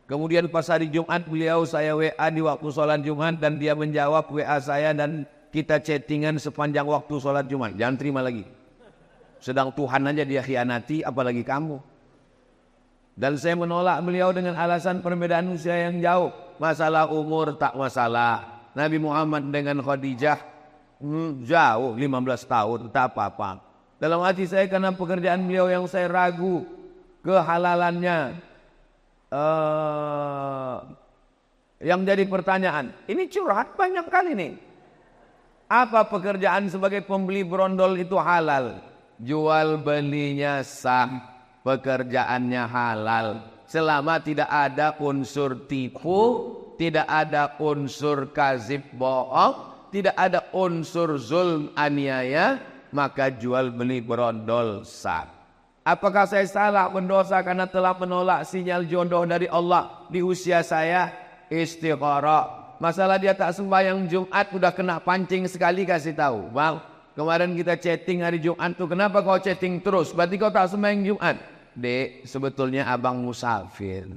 Kemudian pas hari Jumat beliau saya WA di waktu sholat Jumat dan dia menjawab WA saya dan kita chattingan sepanjang waktu sholat Jumat. Jangan terima lagi. Sedang Tuhan aja dia khianati, apalagi kamu. Dan saya menolak beliau dengan alasan perbedaan usia yang jauh. Masalah umur tak masalah. Nabi Muhammad dengan Khadijah jauh 15 tahun, tak apa-apa. Dalam hati saya karena pekerjaan beliau yang saya ragu kehalalannya. Yang jadi pertanyaan, ini curhat banyak kali nih. Apa pekerjaan sebagai pembeli berondol itu halal? Jual belinya sah, pekerjaannya halal. Selama tidak ada unsur tipu, tidak ada unsur kazib bohong, tidak ada unsur zulm aniaya, maka jual beli berondol sah. Apakah saya salah mendosa karena telah menolak sinyal jodoh dari Allah di usia saya? Istikharah. Masalah dia tak sembahyang Jumat udah kena pancing sekali kasih tahu. Bang, kemarin kita chatting hari Jumat tuh, kenapa kau chatting terus? Berarti kau tak sembahyang Jumat. Dek, sebetulnya abang musafir.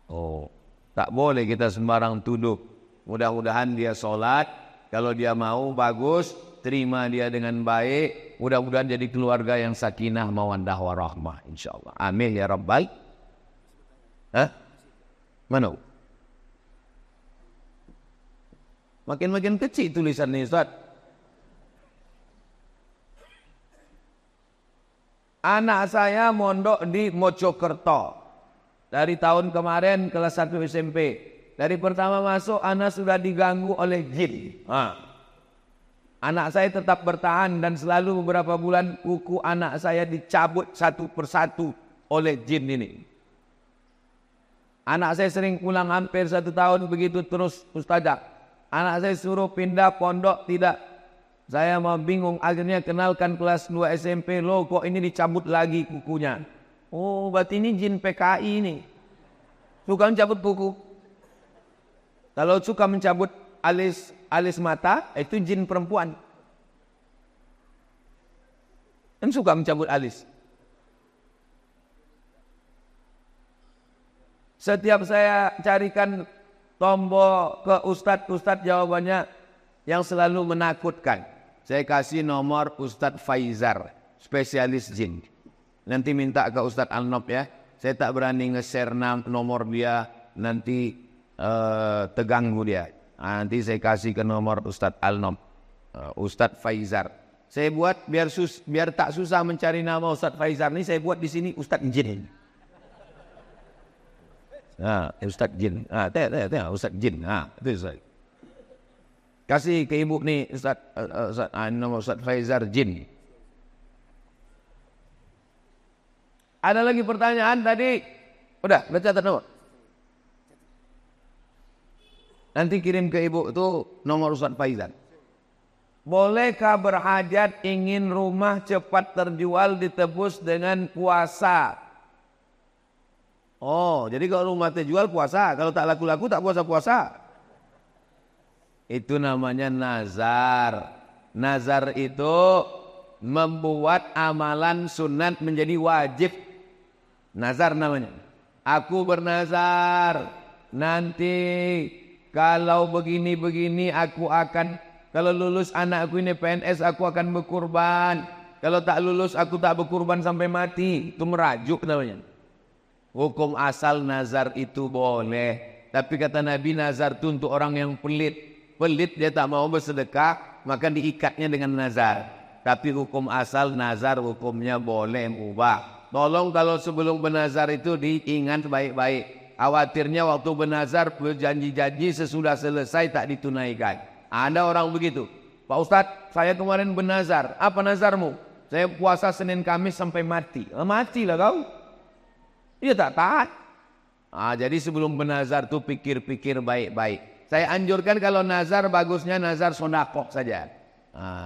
Oh, tak boleh kita sembarang tuduh. Mudah-mudahan dia sholat. Kalau dia mau bagus, terima dia dengan baik. Mudah-mudahan jadi keluarga yang sakinah mawaddah warahmah, insyaallah. Amin ya rabbal. Mana? Makin-makin kecil tulisan ini, Ustaz. Anak saya mondok di Mojokerto. Dari tahun kemarin kelas 1 SMP. Dari pertama masuk anak sudah diganggu oleh jin. Anak saya tetap bertahan dan selalu beberapa bulan kuku anak saya dicabut satu persatu oleh jin ini. Anak saya sering pulang hampir 1 tahun begitu terus, Ustazah. Anak saya suruh pindah pondok, tidak. Saya mau bingung, akhirnya kenalkan kelas 2 SMP, loh kok ini dicabut lagi kukunya. Oh berarti ini jin PKI ini. Suka mencabut kuku. Kalau suka mencabut alis mata, itu jin perempuan. Dan suka mencabut alis. Setiap saya carikan tombol ke ustadz jawabannya yang selalu menakutkan. Saya kasih nomor Ustadz Faizar, spesialis jin. Nanti minta ke Ustadz Alnob ya. Saya tak berani nge-share nomor dia, nanti terganggu dia. Nanti saya kasih ke nomor Ustadz Alnob, Ustadz Faizar. Saya buat biar tak susah mencari nama Ustadz Faizar ini, saya buat di sini Ustadz Jin. Ustadz Jin. Tengok Ustadz Jin. Itu Ustadz. Kasih ke ibu nih nama Ustadz Faizar Jin. Ada lagi pertanyaan tadi? Udah catat nomor. Nanti kirim ke ibu itu nomor Ustadz Faizar. Bolehkah berhajat ingin rumah cepat terjual ditebus dengan puasa? Oh, jadi kalau rumah terjual puasa, kalau tak laku-laku tak puasa-puasa. Itu namanya nazar. Nazar itu membuat amalan sunat menjadi wajib. Nazar namanya. Aku bernazar nanti kalau begini-begini aku akan, kalau lulus anakku ini PNS aku akan berkurban. Kalau tak lulus aku tak berkurban sampai mati. Itu merajuk namanya. Hukum asal nazar itu boleh. Tapi kata Nabi, nazar itu untuk orang yang pelit. Pelit dia tak mau bersedekah, maka diikatnya dengan nazar. Tapi hukum asal nazar hukumnya boleh mubah. Tolong kalau sebelum bernazar itu diingat baik-baik. Khawatirnya waktu bernazar berjanji-janji sesudah selesai tak ditunaikan. Ada orang begitu. Pak Ustadz, saya kemarin bernazar. Apa nazarmu? Saya puasa Senin Kamis sampai mati. Matilah kau. Iya tak taat. Jadi sebelum bernazar tuh pikir-pikir baik-baik. Saya anjurkan kalau nazar bagusnya nazar sodakoh saja.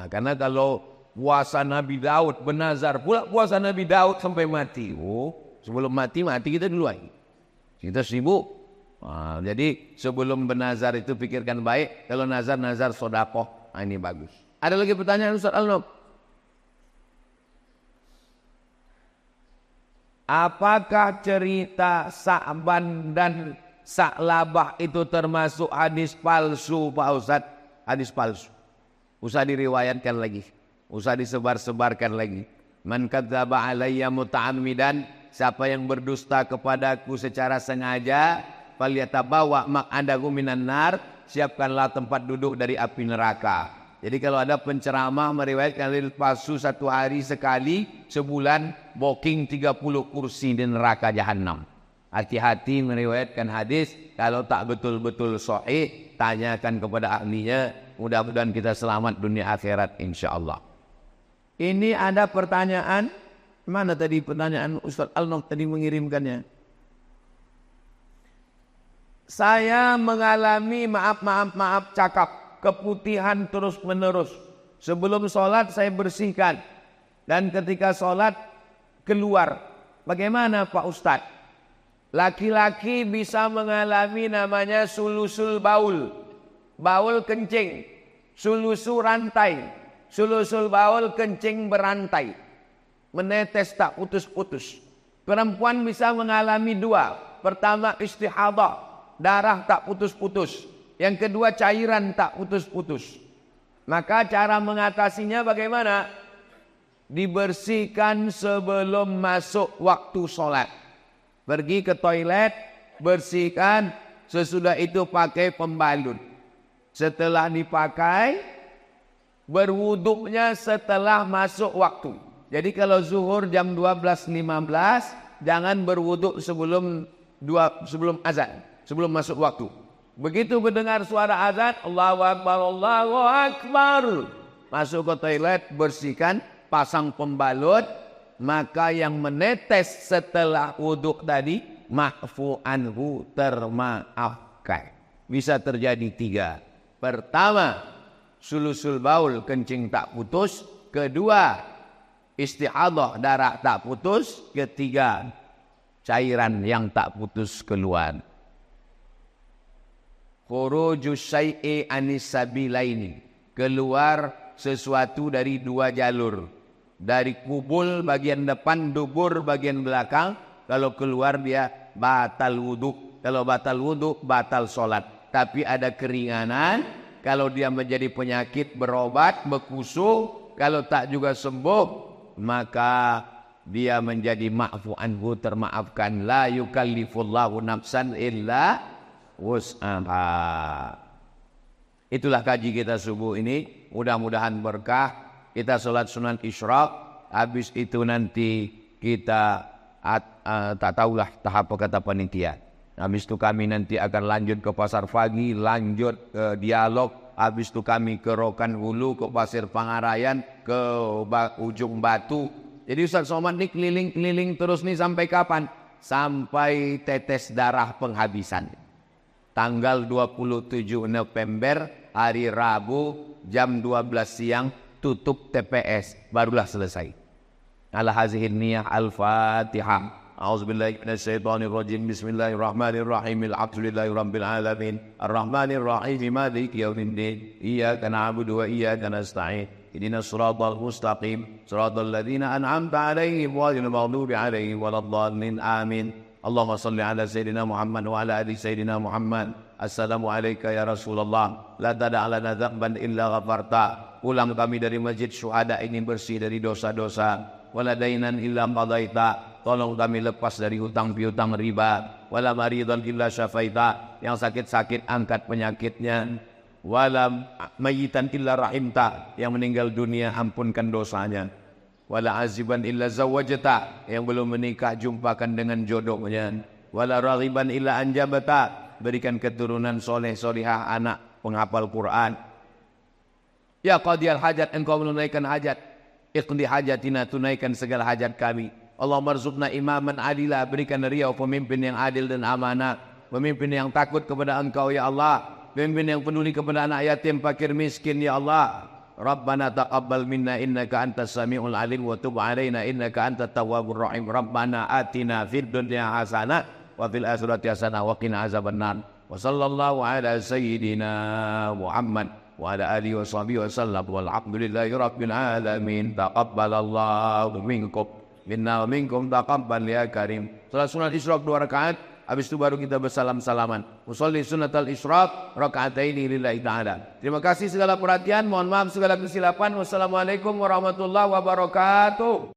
Karena kalau puasa Nabi Daud bernazar pula puasa Nabi Daud sampai mati. Sebelum mati kita duluan. Kita sibuk. Jadi sebelum bernazar itu pikirkan baik. Kalau nazar sodakoh, ini bagus. Ada lagi pertanyaan Ustaz Al-Nob? Apakah cerita Sa'ban dan Sa'labah itu termasuk hadis palsu Pak Ustaz? Hadis palsu. Usah diriwayatkan lagi. Usah disebar-sebarkan lagi. Man kadzdzaba alayya muta'ammidan, siapa yang berdusta kepadaku secara sengaja, falyatabawa maq'adahu minan nar, siapkanlah tempat duduk dari api neraka. Jadi kalau ada penceramah meriwayatkan hadis palsu satu hari sekali, sebulan booking 30 kursi di neraka jahanam. Hati-hati meriwayatkan hadis. Kalau tak betul-betul sahih, tanyakan kepada ahlinya. Mudah-mudahan kita selamat dunia akhirat insyaAllah. Ini ada pertanyaan. Mana tadi pertanyaan Ustaz Al-Nob tadi mengirimkannya? Saya mengalami maaf cakap, keputihan terus menerus. Sebelum sholat saya bersihkan. Dan ketika sholat keluar. Bagaimana Pak Ustadz? Laki-laki bisa mengalami namanya sulusul baul. Baul kencing. Sulusul rantai. Sulusul baul kencing berantai. Menetes tak putus-putus. Perempuan bisa mengalami dua. Pertama istihadah. Darah tak putus-putus. Yang kedua cairan tak putus-putus. Maka cara mengatasinya bagaimana? Dibersihkan sebelum masuk waktu sholat. Pergi ke toilet, bersihkan, sesudah itu pakai pembalut. Setelah dipakai, berwuduknya setelah masuk waktu. Jadi kalau zuhur jam 12.15, jangan berwuduk sebelum azan, sebelum masuk waktu. Begitu mendengar suara azan, Allahu Akbar, Allahu Akbar. Masuk ke toilet, bersihkan, pasang pembalut, maka yang menetes setelah wuduk tadi, ma'fu anhu, termaafkan. Bisa terjadi tiga. Pertama, sulusul baul, kencing tak putus. Kedua, istihadah, darah tak putus. Ketiga, cairan yang tak putus keluar. Khurujus syai'i anis sabilaini, keluar sesuatu dari dua jalur. Dari kubul bagian depan, dubur bagian belakang. Kalau keluar dia batal wudhu. Kalau batal wudhu, batal sholat. Tapi ada keringanan. Kalau dia menjadi penyakit, berobat, berkusu. Kalau tak juga sembuh, maka dia menjadi ma'fu anhu, termaafkan. La yukallifullahu nafsan illa wus'aha. Itulah kaji kita subuh ini. Mudah-mudahan berkah. Kita sholat sunat isyraq. Habis itu nanti kita tak tahulah tahap kata panitia. Habis itu kami nanti akan lanjut ke Pasar Pagi, lanjut ke dialog. Habis itu kami ke Rokan Hulu, ke Pasir Pangarayan, ke Ujung Batu. Jadi Ustaz Somad ini keliling-keliling terus nih sampai kapan? Sampai tetes darah penghabisan. Tanggal 27 November, hari Rabu, jam 12 siang, tutup TPS, barulah selesai. Ala hazihin niyah al-Fatihah. A'udzubillahi minasyaitonirrajim. Bismillahirrahmanirrahim. Alhamdulillahirabbil alamin. Arrahmanirrahim. Maliki yaumiddin. Iyyaka na'budu wa iyyaka nasta'in. ihdinas siratal mustaqim siratal ladzina an'amta 'alaihim ghairil maghdubi 'alaihim waladdallin amin. Allahumma salli ala sayyidina Muhammad wa ala ali sayyidina Muhammad. Assalamu alayka ya Rasulullah, la tada' lana dzamban illa ghafarta. Pulang kami dari masjid syuhada ini bersih dari dosa-dosa. Wala dainan illa qadaita, tolong kami lepas dari hutang piutang riba. Wala maridan illa syafaita, yang sakit-sakit angkat penyakitnya. Wala mayitan illa rahimta, yang meninggal dunia ampunkan dosanya. Wala aziban illa zawajata, yang belum menikah jumpakan dengan jodohnya. Wala raghiban illa anjabata, berikan keturunan soleh solihah anak penghafal Quran. Ya qadiyal hajat, engkau menunaikan hajat. Iqdi hajatina, tunaikan segala hajat kami. Allahumma rzuqna imaman adila, berikan riau pemimpin yang adil dan amanah, pemimpin yang takut kepada engkau ya Allah, pemimpin yang peduli kepada anak yatim, fakir miskin ya Allah. Rabbana taqabbal minna innaka antas samiul alim wa tub alaina innaka antat tawwabur rahim. Rabbana atina fid dunya hasanah wa fil akhirati hasanah wa qina azabannar. Wa sallallahu ala sayyidina Muhammad wa ala alihi wa sahbihi wa sallam walhamdulillahi rabbil alamin. Taqabbalallahu minkum minna wa minkum taqabbal ya karim. Salat sunat Isyraq 2 rakaat, habis itu baru kita bersalam-salaman. Usolli sunnatal Isyraq raka'ataini lillahi ta'ala. Terima kasih segala perhatian, mohon maaf segala kesilapan. Wassalamualaikum warahmatullahi wabarakatuh.